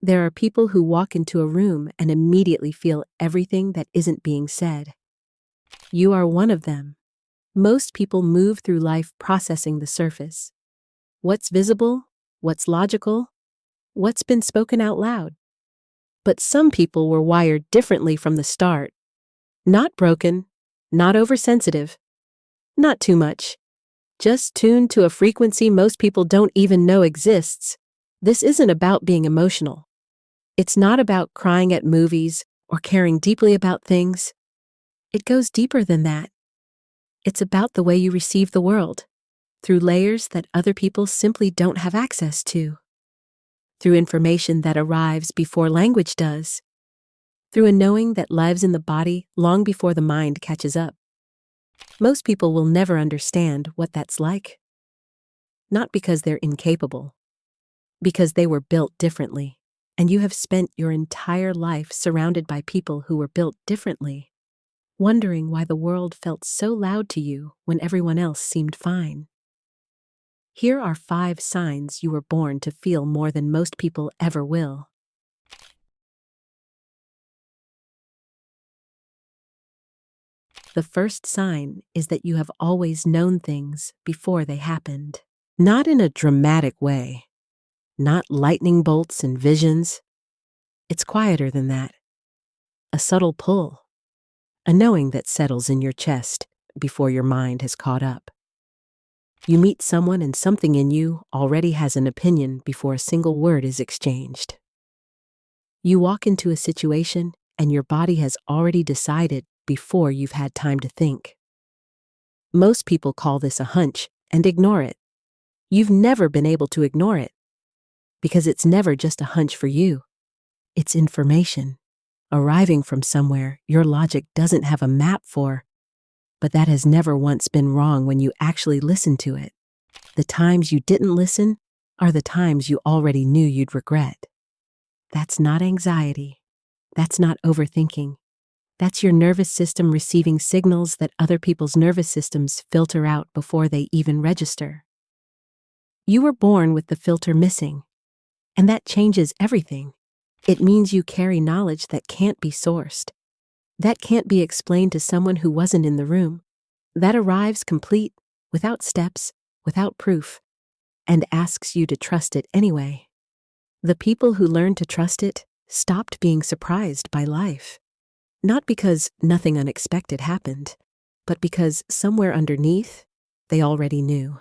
There are people who walk into a room and immediately feel everything that isn't being said. You are one of them. Most people move through life processing the surface. What's visible, what's logical, what's been spoken out loud. But some people were wired differently from the start. Not broken, not oversensitive, not too much. Just tuned to a frequency most people don't even know exists. This isn't about being emotional. It's not about crying at movies or caring deeply about things. It goes deeper than that. It's about the way you receive the world, through layers that other people simply don't have access to, through information that arrives before language does, through a knowing that lives in the body long before the mind catches up. Most people will never understand what that's like. Not because they're incapable, because they were built differently, and you have spent your entire life surrounded by people who were built differently, wondering why the world felt so loud to you when everyone else seemed fine. Here are 5 signs you were born to feel more than most people ever will. The first sign is that you have always known things before they happened. Not in a dramatic way, not lightning bolts and visions. It's quieter than that. A subtle pull, a knowing that settles in your chest before your mind has caught up. You meet someone and something in you already has an opinion before a single word is exchanged. You walk into a situation and your body has already decided before you've had time to think. Most people call this a hunch and ignore it. You've never been able to ignore it, because it's never just a hunch for you. It's information, arriving from somewhere your logic doesn't have a map for, but that has never once been wrong when you actually listen to it. The times you didn't listen are the times you already knew you'd regret. That's not anxiety. That's not overthinking. That's your nervous system receiving signals that other people's nervous systems filter out before they even register. You were born with the filter missing, and that changes everything. It means you carry knowledge that can't be sourced, that can't be explained to someone who wasn't in the room, that arrives complete, without steps, without proof, and asks you to trust it anyway. The people who learned to trust it stopped being surprised by life. Not because nothing unexpected happened, but because somewhere underneath, they already knew.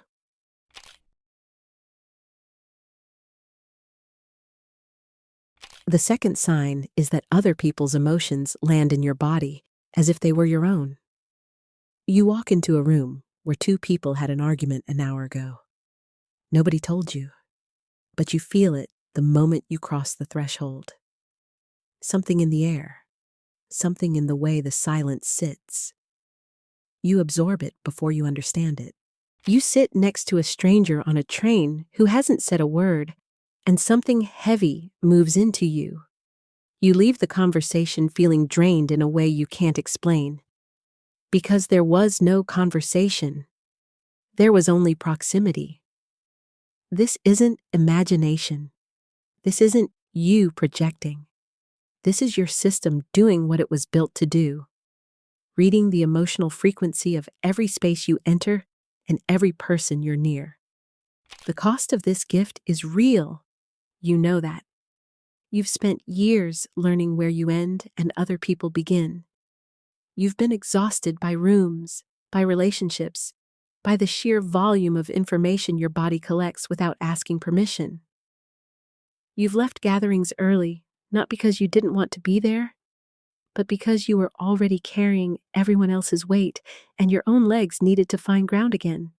The second sign is that other people's emotions land in your body as if they were your own. You walk into a room where 2 people had an argument an hour ago. Nobody told you, but you feel it the moment you cross the threshold. Something in the air, something in the way the silence sits. You absorb it before you understand it. You sit next to a stranger on a train who hasn't said a word, and something heavy moves into you. You leave the conversation feeling drained in a way you can't explain. Because there was no conversation. There was only proximity. This isn't imagination. This isn't you projecting. This is your system doing what it was built to do, reading the emotional frequency of every space you enter and every person you're near. The cost of this gift is real. You know that. You've spent years learning where you end and other people begin. You've been exhausted by rooms, by relationships, by the sheer volume of information your body collects without asking permission. You've left gatherings early, not because you didn't want to be there, but because you were already carrying everyone else's weight and your own legs needed to find ground again.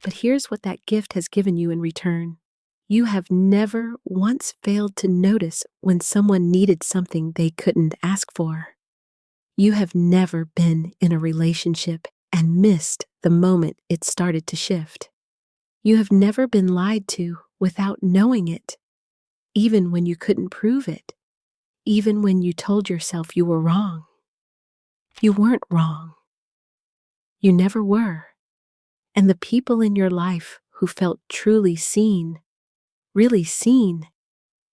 But here's what that gift has given you in return. You have never once failed to notice when someone needed something they couldn't ask for. You have never been in a relationship and missed the moment it started to shift. You have never been lied to without knowing it, even when you couldn't prove it, even when you told yourself you were wrong. You weren't wrong. You never were. And the people in your life who felt truly seen, really seen,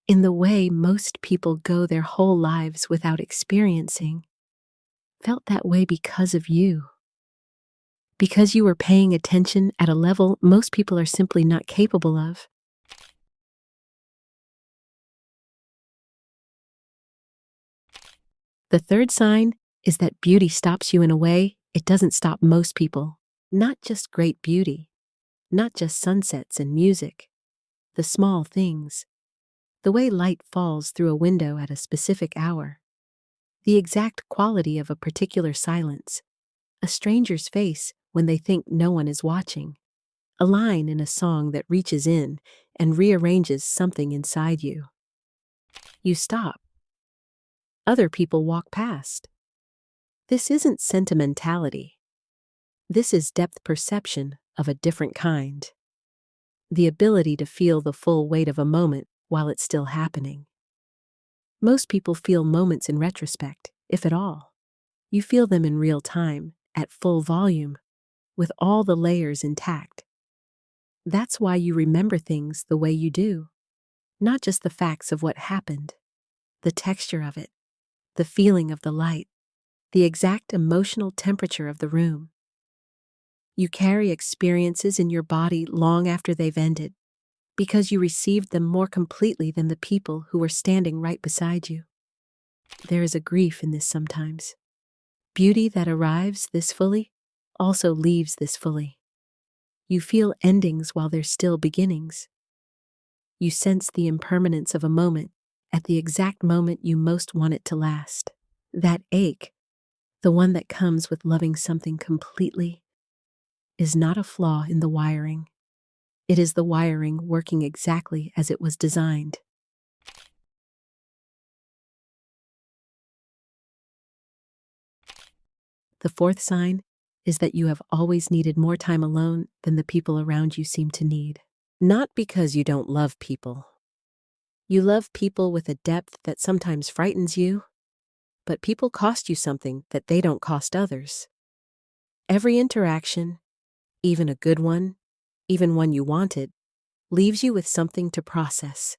in the way most people go their whole lives without experiencing, felt that way because of you. Because you were paying attention at a level most people are simply not capable of. The third sign is that beauty stops you in a way it doesn't stop most people. Not just great beauty, not just sunsets and music, the small things, the way light falls through a window at a specific hour, the exact quality of a particular silence, a stranger's face when they think no one is watching, a line in a song that reaches in and rearranges something inside you. You stop. Other people walk past. This isn't sentimentality. This is depth perception of a different kind. The ability to feel the full weight of a moment while it's still happening. Most people feel moments in retrospect, if at all. You feel them in real time, at full volume, with all the layers intact. That's why you remember things the way you do. Not just the facts of what happened, the texture of it, the feeling of the light, the exact emotional temperature of the room. You carry experiences in your body long after they've ended, because you received them more completely than the people who were standing right beside you. There is a grief in this sometimes. Beauty that arrives this fully also leaves this fully. You feel endings while there's still beginnings. You sense the impermanence of a moment at the exact moment you most want it to last. That ache, the one that comes with loving something completely, is not a flaw in the wiring. It is the wiring working exactly as it was designed. The fourth sign is that you have always needed more time alone than the people around you seem to need. Not because you don't love people. You love people with a depth that sometimes frightens you, but people cost you something that they don't cost others. Every interaction, even a good one, even one you wanted, leaves you with something to process.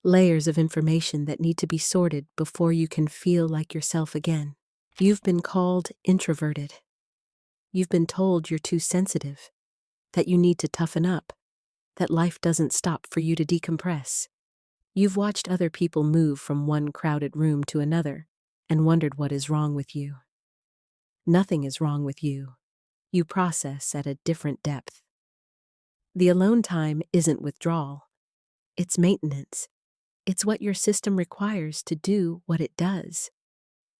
Layers of information that need to be sorted before you can feel like yourself again. You've been called introverted. You've been told you're too sensitive, that you need to toughen up, that life doesn't stop for you to decompress. You've watched other people move from one crowded room to another and wondered what is wrong with you. Nothing is wrong with you. You process at a different depth. The alone time isn't withdrawal. It's maintenance. It's what your system requires to do what it does.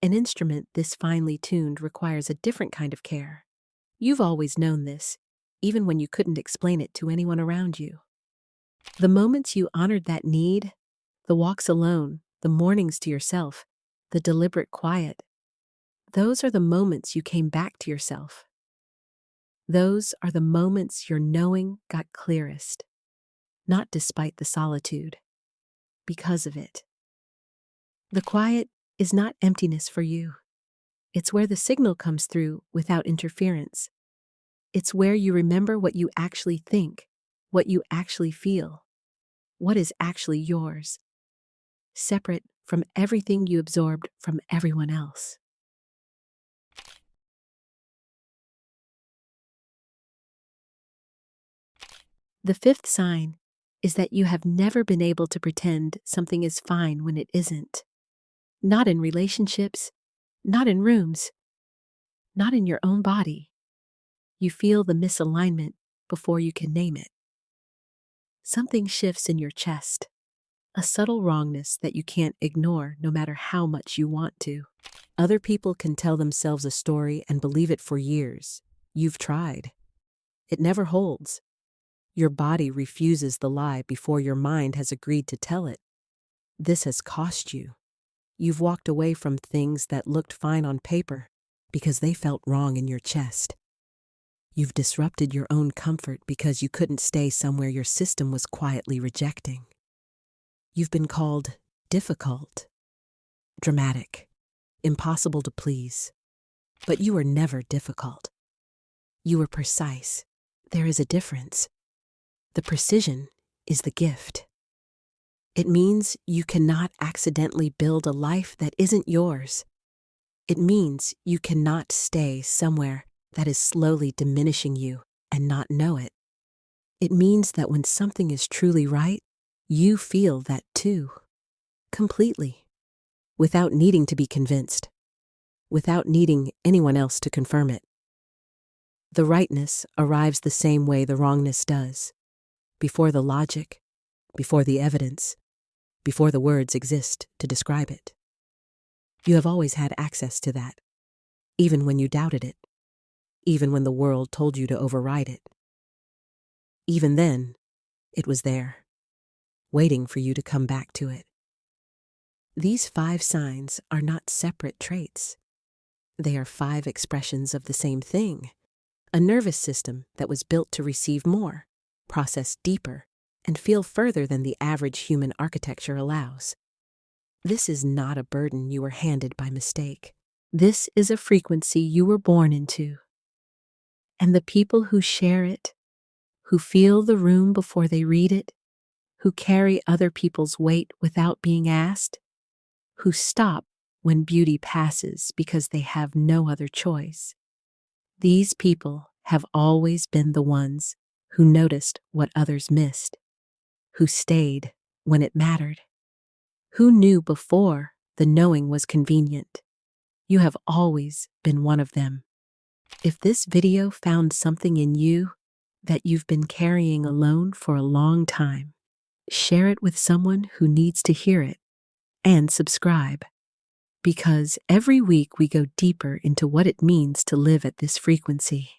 An instrument this finely tuned requires a different kind of care. You've always known this, even when you couldn't explain it to anyone around you. The moments you honored that need, the walks alone, the mornings to yourself, the deliberate quiet, those are the moments you came back to yourself. Those are the moments your knowing got clearest, not despite the solitude, because of it. The quiet is not emptiness for you. It's where the signal comes through without interference. It's where you remember what you actually think, what you actually feel, what is actually yours, separate from everything you absorbed from everyone else. The fifth sign is that you have never been able to pretend something is fine when it isn't. Not in relationships, not in rooms, not in your own body. You feel the misalignment before you can name it. Something shifts in your chest, a subtle wrongness that you can't ignore no matter how much you want to. Other people can tell themselves a story and believe it for years. You've tried. It never holds. Your body refuses the lie before your mind has agreed to tell it. This has cost you. You've walked away from things that looked fine on paper because they felt wrong in your chest. You've disrupted your own comfort because you couldn't stay somewhere your system was quietly rejecting. You've been called difficult, dramatic, impossible to please. But you were never difficult. You were precise. There is a difference. The precision is the gift. It means you cannot accidentally build a life that isn't yours. It means you cannot stay somewhere that is slowly diminishing you and not know it. It means that when something is truly right, you feel that too, completely, without needing to be convinced, without needing anyone else to confirm it. The rightness arrives the same way the wrongness does, before the logic, before the evidence, before the words exist to describe it. You have always had access to that, even when you doubted it, even when the world told you to override it. Even then, it was there, waiting for you to come back to it. These 5 signs are not separate traits. They are 5 expressions of the same thing, a nervous system that was built to receive more, process deeper, and feel further than the average human architecture allows. This is not a burden you were handed by mistake. This is a frequency you were born into. And the people who share it, who feel the room before they read it, who carry other people's weight without being asked, who stop when beauty passes because they have no other choice. These people have always been the ones who noticed what others missed, who stayed when it mattered, who knew before the knowing was convenient. You have always been one of them. If this video found something in you that you've been carrying alone for a long time, share it with someone who needs to hear it, and subscribe. Because every week we go deeper into what it means to live at this frequency.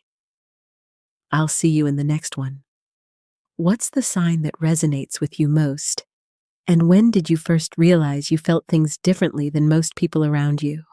I'll see you in the next one. What's the sign that resonates with you most? And when did you first realize you felt things differently than most people around you?